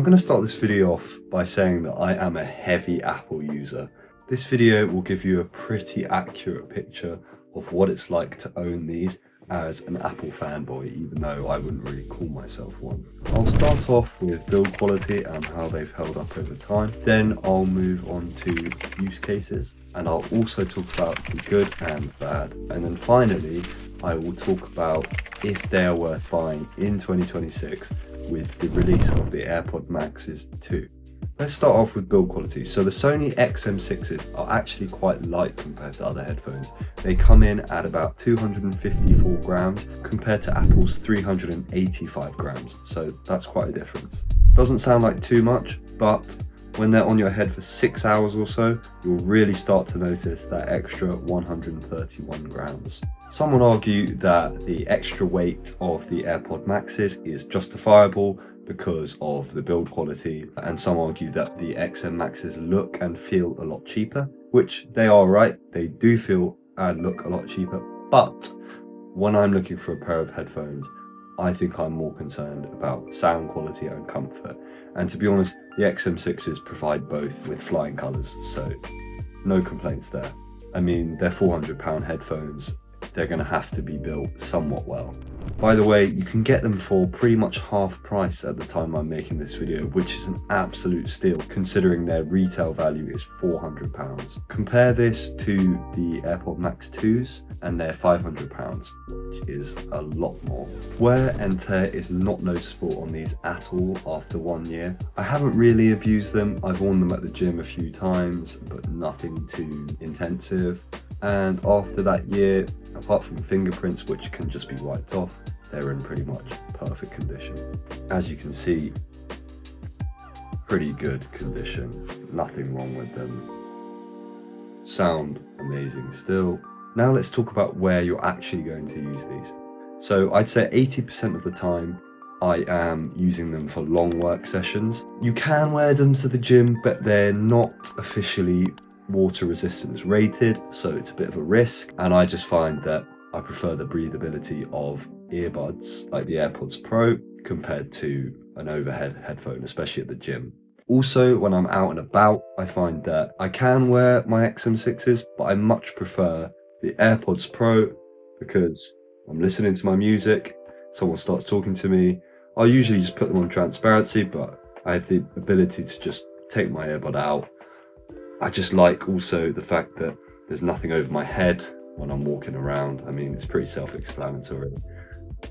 I'm going to start this video off by saying that I am a heavy Apple user. This video will give you a pretty accurate picture of what it's like to own these as an Apple fanboy, even though I wouldn't really call myself one. I'll start off with build quality and how they've held up over time. Then I'll move on to use cases, and I'll also talk about the good and bad. And then finally, I will talk about if they are worth buying in 2026 with the release of the AirPod Maxes 2. Let's start off with build quality. So the Sony XM6s are actually quite light compared to other headphones. They come in at about 254 grams compared to Apple's 385 grams. So that's quite a difference. Doesn't sound like too much, but when they're on your head for 6 hours or so, you'll really start to notice that extra 131 grams. Some would argue that the extra weight of the AirPod Maxes is justifiable because of the build quality, and some argue that the XM6s look and feel a lot cheaper, which they are right, they do feel and look a lot cheaper, but when I'm looking for a pair of headphones, I think I'm more concerned about sound quality and comfort. And to be honest, the XM6s provide both with flying colours, so no complaints there. I mean, they're £400 headphones. They're going to have to be built somewhat well. By the way, you can get them for pretty much half price at the time I'm making this video, which is an absolute steal considering their retail value is £400. Compare this to the AirPod Max 2s and they're £500, which is a lot more. Wear and tear is not noticeable on these at all after 1 year. I haven't really abused them. I've worn them at the gym a few times, but nothing too intensive. And after that year, apart from fingerprints which can just be wiped off, they're in pretty much perfect condition. As you can see, pretty good condition, nothing wrong with them. Sound amazing still. Now let's talk about where you're actually going to use these. So I'd say 80% of the time I am using them for long work sessions. You can wear them to the gym, but they're not officially water resistance rated, so it's a bit of a risk, and I just find that I prefer the breathability of earbuds like the AirPods Pro compared to an overhead headphone, especially at the gym. Also, when I'm out and about, I find that I can wear my XM6s, but I much prefer the AirPods Pro because I'm listening to my music, someone starts talking to me, I'll usually just put them on transparency, but I have the ability to just take my earbud out. I just like also the fact that there's nothing over my head when I'm walking around. I mean, it's pretty self-explanatory,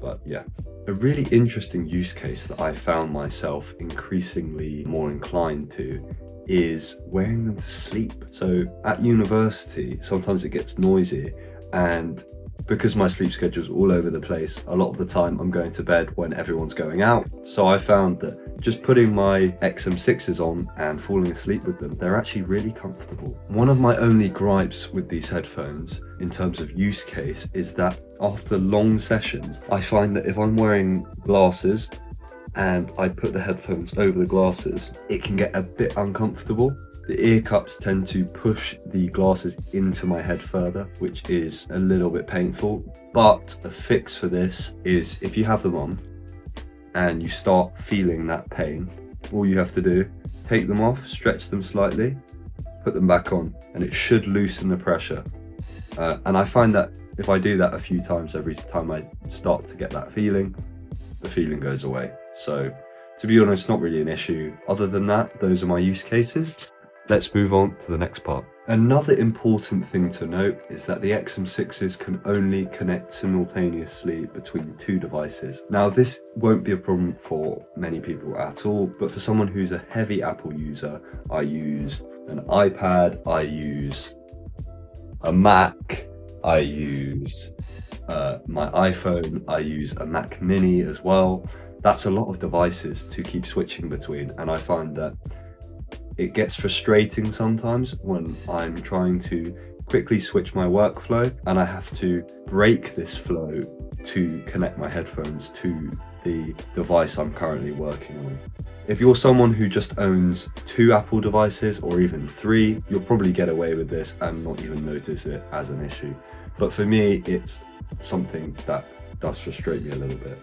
but yeah. A really interesting use case that I found myself increasingly more inclined to is wearing them to sleep. So at university, sometimes it gets noisy, and because my sleep schedule is all over the place, a lot of the time I'm going to bed when everyone's going out. So I found that just putting my XM6s on and falling asleep with them, they're actually really comfortable. One of my only gripes with these headphones in terms of use case is that after long sessions, I find that if I'm wearing glasses and I put the headphones over the glasses, it can get a bit uncomfortable. The ear cups tend to push the glasses into my head further, which is a little bit painful. But a fix for this is if you have them on and you start feeling that pain, all you have to do, take them off, stretch them slightly, put them back on, and it should loosen the pressure. And I find that if I do that a few times, every time I start to get that feeling, the feeling goes away. So to be honest, not really an issue. Other than that, those are my use cases. Let's move on to the next part. Another important thing to note is that the XM6s can only connect simultaneously between two devices. Now this won't be a problem for many people at all, but for someone who's a heavy Apple user, I use an iPad, I use a Mac, I use my iPhone, I use a Mac Mini as well. That's a lot of devices to keep switching between, and I find that it gets frustrating sometimes when I'm trying to quickly switch my workflow and I have to break this flow to connect my headphones to the device I'm currently working on. If you're someone who just owns 2 Apple devices or even 3, you'll probably get away with this and not even notice it as an issue. But for me, it's something that does frustrate me a little bit.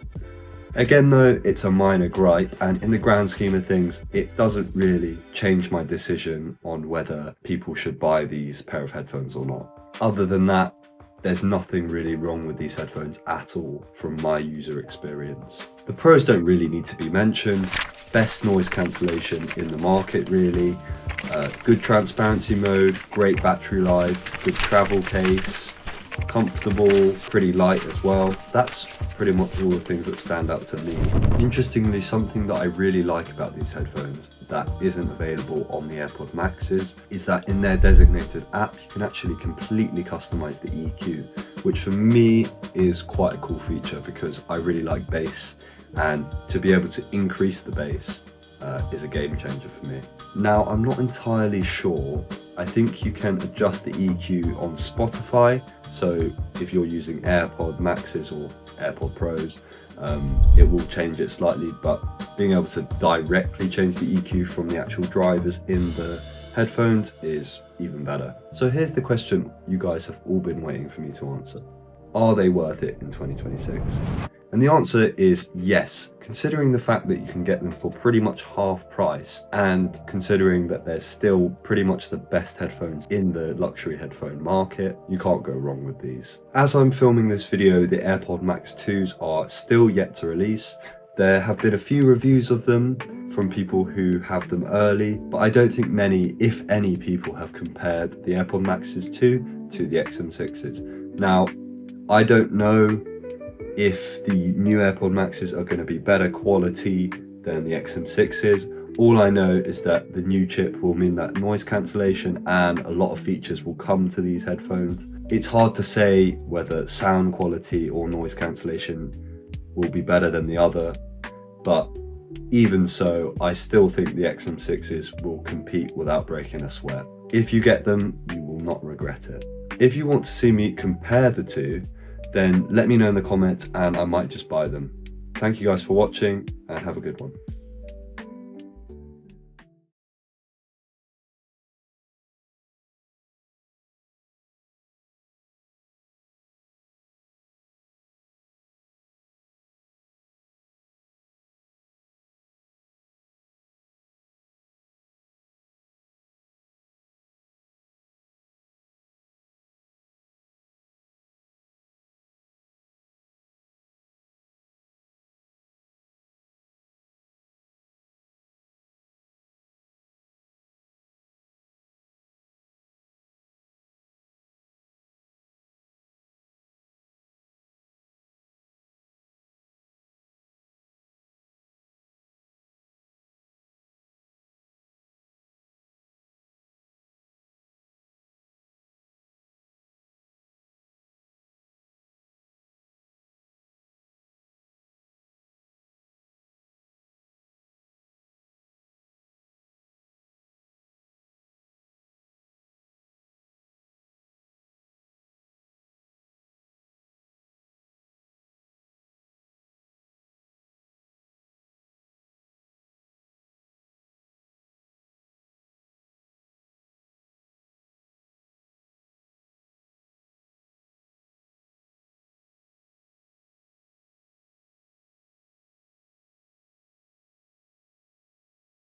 Again though, it's a minor gripe, and in the grand scheme of things, it doesn't really change my decision on whether people should buy these pair of headphones or not. Other than that, there's nothing really wrong with these headphones at all from my user experience. The pros don't really need to be mentioned. Best noise cancellation in the market really. Good transparency mode, great battery life, good travel case, comfortable, pretty light as well. That's pretty much all the things that stand out to me. Interestingly, something that I really like about these headphones that isn't available on the AirPod Maxes is that in their designated app you can actually completely customize the EQ, which for me is quite a cool feature because I really like bass, and to be able to increase the bass is a game changer for me. Now, I'm not entirely sure. I think you can adjust the EQ on Spotify, so if you're using AirPod Maxes or AirPod Pros, it will change it slightly, but being able to directly change the EQ from the actual drivers in the headphones is even better. So here's the question you guys have all been waiting for me to answer. Are they worth it in 2026? And the answer is yes, considering the fact that you can get them for pretty much half price, and considering that they're still pretty much the best headphones in the luxury headphone market, you can't go wrong with these. As I'm filming this video, the AirPod Max 2s are still yet to release. There have been a few reviews of them from people who have them early, but I don't think many, if any, people have compared the AirPod Maxes 2 to the XM6s. Now, I don't know if the new AirPod Maxes are going to be better quality than the XM6s. All I know is that the new chip will mean that noise cancellation and a lot of features will come to these headphones. It's hard to say whether sound quality or noise cancellation will be better than the other, but even so, I still think the XM6s will compete without breaking a sweat. If you get them, you will not regret it. If you want to see me compare the two, then let me know in the comments and I might just buy them. Thank you guys for watching and have a good one.